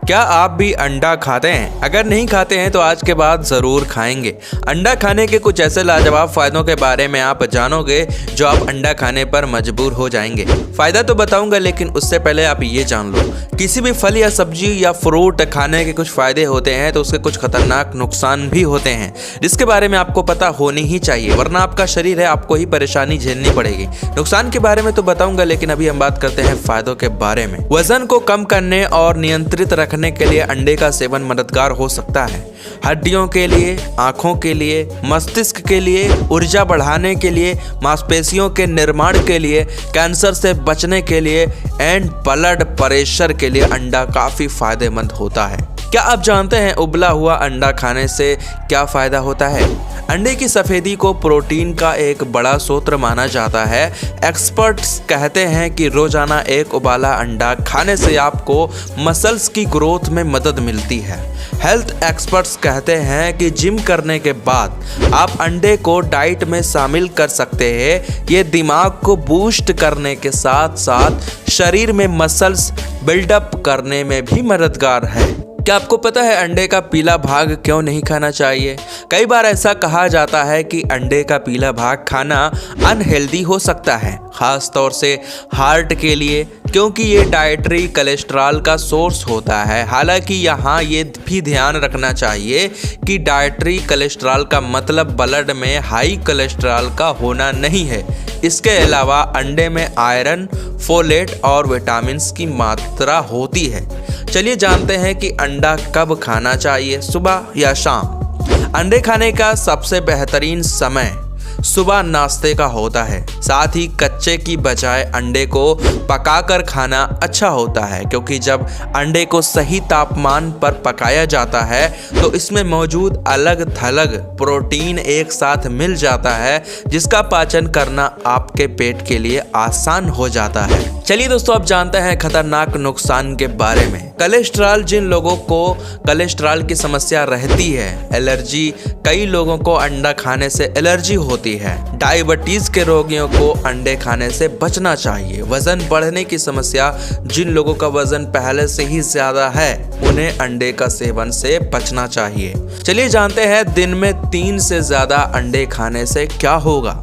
क्या आप भी अंडा खाते हैं? अगर नहीं खाते हैं तो आज के बाद ज़रूर खाएंगे। अंडा खाने के कुछ ऐसे लाजवाब फ़ायदों के बारे में आप जानोगे जो आप अंडा खाने पर मजबूर हो जाएंगे। फ़ायदा तो बताऊंगा, लेकिन उससे पहले आप ये जान लो, किसी भी फल या सब्जी या फ्रूट खाने के कुछ फ़ायदे होते हैं तो उसके कुछ खतरनाक नुकसान भी होते हैं, जिसके बारे में आपको पता होनी ही चाहिए, वरना आपका शरीर है आपको ही परेशानी झेलनी पड़ेगी। नुकसान के बारे में तो बताऊंगा, लेकिन अभी हम बात करते हैं फ़ायदों के बारे में। वजन को कम करने और नियंत्रित रखने के लिए अंडे का सेवन मददगार हो सकता है। हड्डियों के लिए, आंखों के लिए, मस्तिष्क के लिए, ऊर्जा बढ़ाने के लिए, मांसपेशियों के निर्माण के लिए, कैंसर से बचने के लिए एंड ब्लड प्रेशर के लिए अंडा काफ़ी फायदेमंद होता है। क्या आप जानते हैं उबला हुआ अंडा खाने से क्या फ़ायदा होता है? अंडे की सफ़ेदी को प्रोटीन का एक बड़ा स्रोत माना जाता है। एक्सपर्ट्स कहते हैं कि रोज़ाना एक उबाला अंडा खाने से आपको मसल्स की ग्रोथ में मदद मिलती है। हेल्थ एक्सपर्ट्स कहते हैं कि जिम करने के बाद आप अंडे को डाइट में शामिल कर सकते हैं। ये दिमाग को बूस्ट करने के साथ साथ शरीर में मसल्स बिल्डअप करने में भी मददगार है। क्या आपको पता है अंडे का पीला भाग क्यों नहीं खाना चाहिए? कई बार ऐसा कहा जाता है कि अंडे का पीला भाग खाना अनहेल्दी हो सकता है, खास तौर से हार्ट के लिए, क्योंकि ये डाइटरी कोलेस्ट्रॉल का सोर्स होता है। हालांकि यहाँ ये भी ध्यान रखना चाहिए कि डाइटरी कोलेस्ट्रॉल का मतलब ब्लड में हाई कोलेस्ट्रॉल का होना नहीं है। इसके अलावा अंडे में आयरन, फोलेट और विटामिन की मात्रा होती है। चलिए जानते हैं कि अंडा कब खाना चाहिए, सुबह या शाम। अंडे खाने का सबसे बेहतरीन समय सुबह नाश्ते का होता है। साथ ही कच्चे की बजाय अंडे को पकाकर खाना अच्छा होता है, क्योंकि जब अंडे को सही तापमान पर पकाया जाता है तो इसमें मौजूद अलग थलग प्रोटीन एक साथ मिल जाता है, जिसका पाचन करना आपके पेट के लिए आसान हो जाता है। चलिए दोस्तों, अब जानते हैं खतरनाक नुकसान के बारे में। कोलेस्ट्रॉल, जिन लोगों को कोलेस्ट्रॉल की समस्या रहती है, एलर्जी, कई लोगों को अंडा खाने से एलर्जी होती है। डायबिटीज के रोगियों को अंडे खाने से बचना चाहिए। वजन बढ़ने की समस्या, जिन लोगों का वजन पहले से ही ज्यादा है, उन्हें अंडे का सेवन से बचना चाहिए। चलिए जानते हैं दिन में 3 से ज्यादा अंडे खाने से क्या होगा।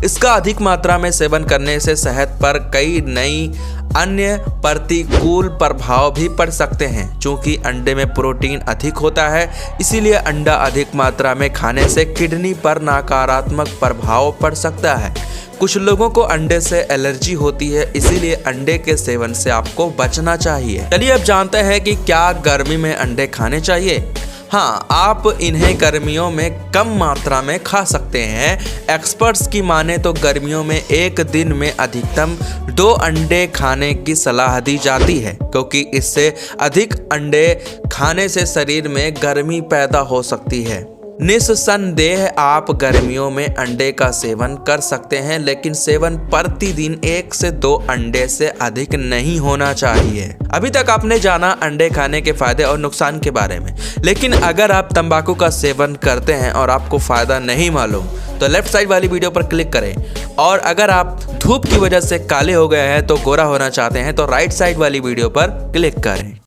इसका अधिक मात्रा में सेवन करने से सेहत पर कई नई अन्य प्रतिकूल प्रभाव भी पड़ सकते हैं। चूंकि अंडे में प्रोटीन अधिक होता है, इसीलिए अंडा अधिक मात्रा में खाने से किडनी पर नकारात्मक प्रभाव पड़ सकता है। कुछ लोगों को अंडे से एलर्जी होती है, इसीलिए अंडे के सेवन से आपको बचना चाहिए। चलिए अब जानते हैं कि क्या गर्मी में अंडे खाने चाहिए। हाँ, आप इन्हें गर्मियों में कम मात्रा में खा सकते हैं। एक्सपर्ट्स की माने तो गर्मियों में एक दिन में अधिकतम 2 अंडे खाने की सलाह दी जाती है, क्योंकि इससे अधिक अंडे खाने से शरीर में गर्मी पैदा हो सकती है। निस्संदेह आप गर्मियों में अंडे का सेवन कर सकते हैं, लेकिन सेवन प्रतिदिन 1 से 2 अंडे से अधिक नहीं होना चाहिए। अभी तक आपने जाना अंडे खाने के फायदे और नुकसान के बारे में, लेकिन अगर आप तंबाकू का सेवन करते हैं और आपको फायदा नहीं मालूम तो लेफ्ट साइड वाली वीडियो पर क्लिक करें, और अगर आप धूप की वजह से काले हो गए हैं तो गोरा होना चाहते हैं तो राइट साइड वाली वीडियो पर क्लिक करें।